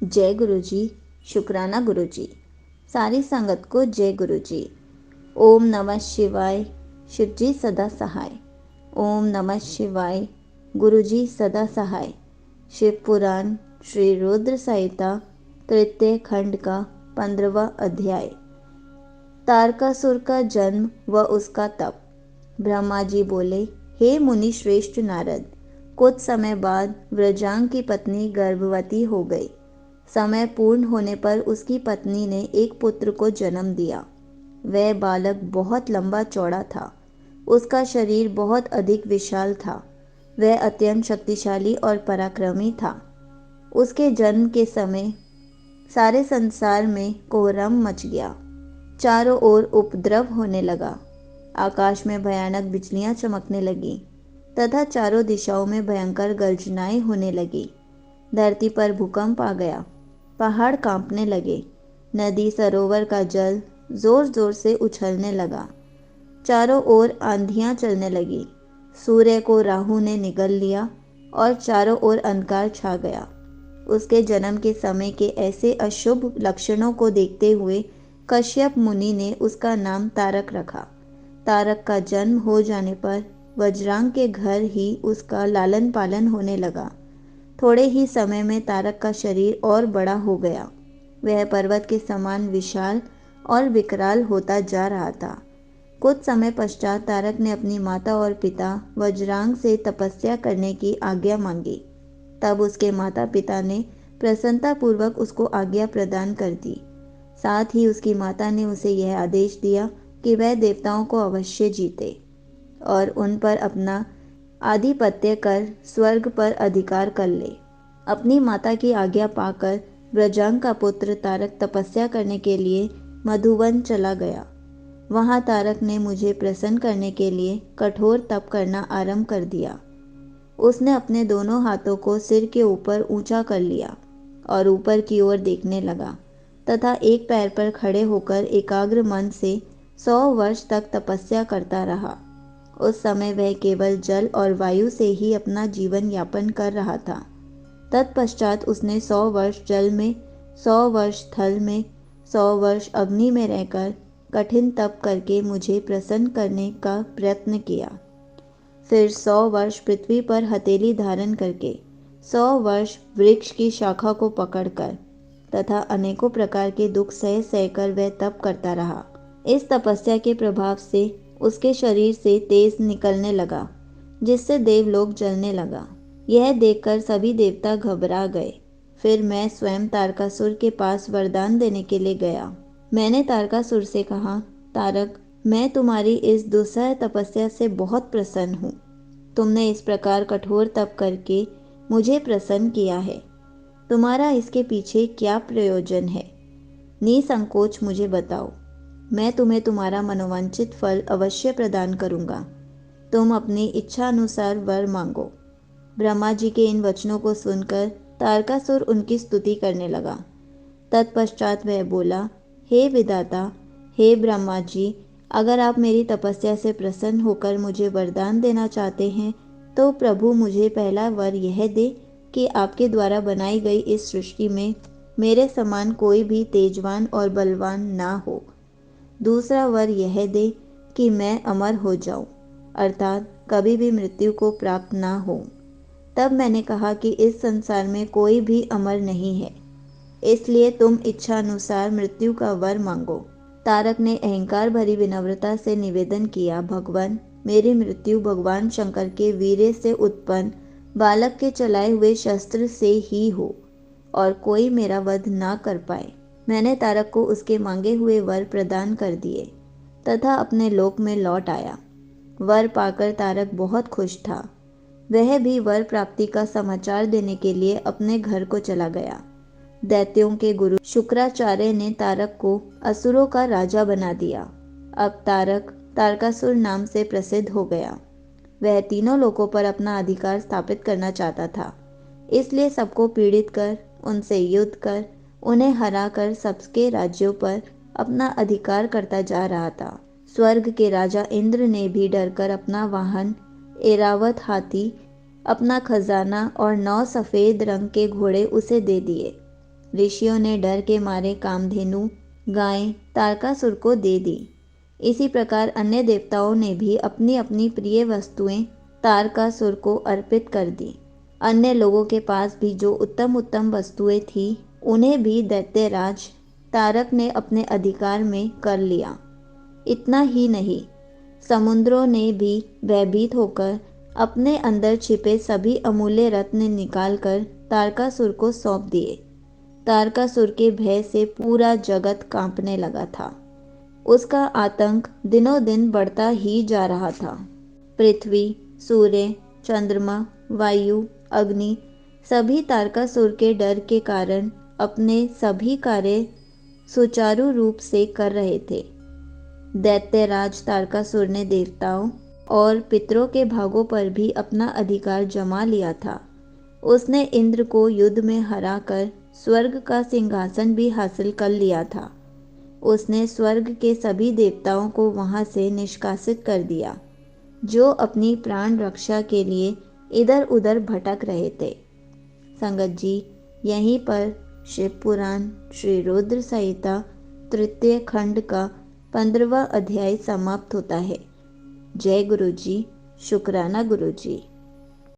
जय गुरु जी। शुक्राना गुरु जी। सारी संगत को जय गुरु जी। ओम नमः शिवाय। शिव जी सदा सहाय। ओम नमः शिवाय। गुरु जी सदा सहाय। शिव पुराण श्री रुद्र संहिता तृतीय खंड का 15वां अध्याय। तारकासुर का जन्म व उसका तप। ब्रह्मा जी बोले, हे मुनि श्रेष्ठ नारद, कुछ समय बाद व्रजांग की पत्नी गर्भवती हो गई। समय पूर्ण होने पर उसकी पत्नी ने एक पुत्र को जन्म दिया। वह बालक बहुत लंबा चौड़ा था। उसका शरीर बहुत अधिक विशाल था। वह अत्यंत शक्तिशाली और पराक्रमी था। उसके जन्म के समय सारे संसार में कोहराम मच गया। चारों ओर उपद्रव होने लगा। आकाश में भयानक बिजलियां चमकने लगीं तथा चारों दिशाओं में भयंकर गर्जनाएं होने लगी। धरती पर भूकंप आ गया। पहाड़ कांपने लगे। नदी सरोवर का जल जोर जोर से उछलने लगा। चारों ओर आंधियां चलने लगी। सूर्य को राहु ने निगल लिया और चारों ओर अंधकार छा गया। उसके जन्म के समय के ऐसे अशुभ लक्षणों को देखते हुए कश्यप मुनि ने उसका नाम तारक रखा। तारक का जन्म हो जाने पर वज्रांग के घर ही उसका लालन पालन होने लगा। थोड़े ही समय में तारक का शरीर और बड़ा हो गया। वह पर्वत के समान विशाल और विकराल होता जा रहा था। कुछ समय पश्चात तारक ने अपनी माता और पिता वज्रांग से तपस्या करने की आज्ञा मांगी। तब उसके माता पिता ने प्रसन्नतापूर्वक उसको आज्ञा प्रदान कर दी। साथ ही उसकी माता ने उसे यह आदेश दिया कि वह देवताओं को अवश्य जीते और उन पर अपना आधिपत्य कर स्वर्ग पर अधिकार कर ले। अपनी माता की आज्ञा पाकर व्रजांग का पुत्र तारक तपस्या करने के लिए मधुवन चला गया। वहां तारक ने मुझे प्रसन्न करने के लिए कठोर तप करना आरंभ कर दिया। उसने अपने दोनों हाथों को सिर के ऊपर ऊंचा कर लिया और ऊपर की ओर देखने लगा तथा एक पैर पर खड़े होकर एकाग्र मन से 100 वर्ष तक तपस्या करता रहा। उस समय वह केवल जल और वायु से ही अपना जीवन यापन कर रहा था। तत्पश्चात उसने 100 वर्ष जल में, 100 वर्ष थल में, 100 वर्ष अग्नि में रहकर कठिन तप करके मुझे प्रसन्न करने का प्रयत्न किया। फिर 100 वर्ष पृथ्वी पर हथेली धारण करके, 100 वर्ष वृक्ष की शाखा को पकड़कर तथा अनेकों प्रकार के दुख सह सहकर वह तप करता रहा। इस तपस्या के प्रभाव से उसके शरीर से तेज निकलने लगा, जिससे देवलोक जलने लगा। यह देखकर सभी देवता घबरा गए। फिर मैं स्वयं तारकासुर के पास वरदान देने के लिए गया। मैंने तारकासुर से कहा, तारक, मैं तुम्हारी इस दुस्सह तपस्या से बहुत प्रसन्न हूँ। तुमने इस प्रकार कठोर तप करके मुझे प्रसन्न किया है। तुम्हारा इसके पीछे क्या प्रयोजन है? निसंकोच मुझे बताओ। मैं तुम्हें तुम्हारा मनोवांछित फल अवश्य प्रदान करूंगा। तुम अपनी इच्छा अनुसार वर मांगो। ब्रह्मा जी के इन वचनों को सुनकर तारकासुर उनकी स्तुति करने लगा। तत्पश्चात वह बोला, हे विधाता, हे ब्रह्मा जी, अगर आप मेरी तपस्या से प्रसन्न होकर मुझे वरदान देना चाहते हैं तो प्रभु मुझे पहला वर यह दे कि आपके द्वारा बनाई गई इस सृष्टि में मेरे समान कोई भी तेजवान और बलवान ना हो। दूसरा वर यह दे कि मैं अमर हो जाऊं, अर्थात कभी भी मृत्यु को प्राप्त ना हो। तब मैंने कहा कि इस संसार में कोई भी अमर नहीं है, इसलिए तुम इच्छा अनुसार मृत्यु का वर मांगो। तारक ने अहंकार भरी विनम्रता से निवेदन किया, भगवान, मेरी मृत्यु भगवान शंकर के वीर्य से उत्पन्न बालक के चलाए हुए शस्त्र से ही हो और कोई मेरा वध ना कर पाए। मैंने तारक को उसके मांगे हुए वर प्रदान कर दिए तथा अपने लोक में लौट आया। वर पाकर तारक बहुत खुश था। वह भी वर प्राप्ति का समाचार देने के लिए अपने घर को चला गया। दैत्यों के गुरु शुक्राचार्य ने तारक को असुरों का राजा बना दिया। अब तारक तारकासुर नाम से प्रसिद्ध हो गया। वह तीनों लोकों पर अपना अधिकार स्थापित करना चाहता था, इसलिए सबको पीड़ित कर, उनसे युद्ध कर, उन्हें हराकर सबके राज्यों पर अपना अधिकार करता जा रहा था। स्वर्ग के राजा इंद्र ने भी डरकर अपना वाहन ऐरावत हाथी, अपना खजाना और 9 सफेद रंग के घोड़े उसे दे दिए। ऋषियों ने डर के मारे कामधेनु गाय तारकासुर को दे दी। इसी प्रकार अन्य देवताओं ने भी अपनी अपनी प्रिय वस्तुएं तारकासुर को अर्पित कर दी। अन्य लोगों के पास भी जो उत्तम उत्तम वस्तुएं थी उन्हें भी दैत्यराज तारक ने अपने अधिकार में कर लिया। इतना ही नहीं, समुद्रों ने भी भयभीत होकर अपने अंदर छिपे सभी अमूल्य रत्न निकालकर तारकासुर को सौंप दिए। तारकासुर के भय से पूरा जगत कांपने लगा था। उसका आतंक दिनों दिन बढ़ता ही जा रहा था। पृथ्वी, सूर्य, चंद्रमा, वायु, अग्नि सभी तारकासुर के डर के कारण अपने सभी कार्य सुचारू रूप से कर रहे थे। दैत्यराज तारकासुर ने देवताओं और पितरों के भागों पर भी अपना अधिकार जमा लिया था। उसने इंद्र को युद्ध में हराकर स्वर्ग का सिंहासन भी हासिल कर लिया था। उसने स्वर्ग के सभी देवताओं को वहां से निष्कासित कर दिया, जो अपनी प्राण रक्षा के लिए इधर उधर भटक रहे थे। संगत जी, यहीं पर शिव पुराण श्री रुद्र संहिता तृतीय खंड का 15वां अध्याय समाप्त होता है। जय गुरु जी, शुक्राना गुरु जी।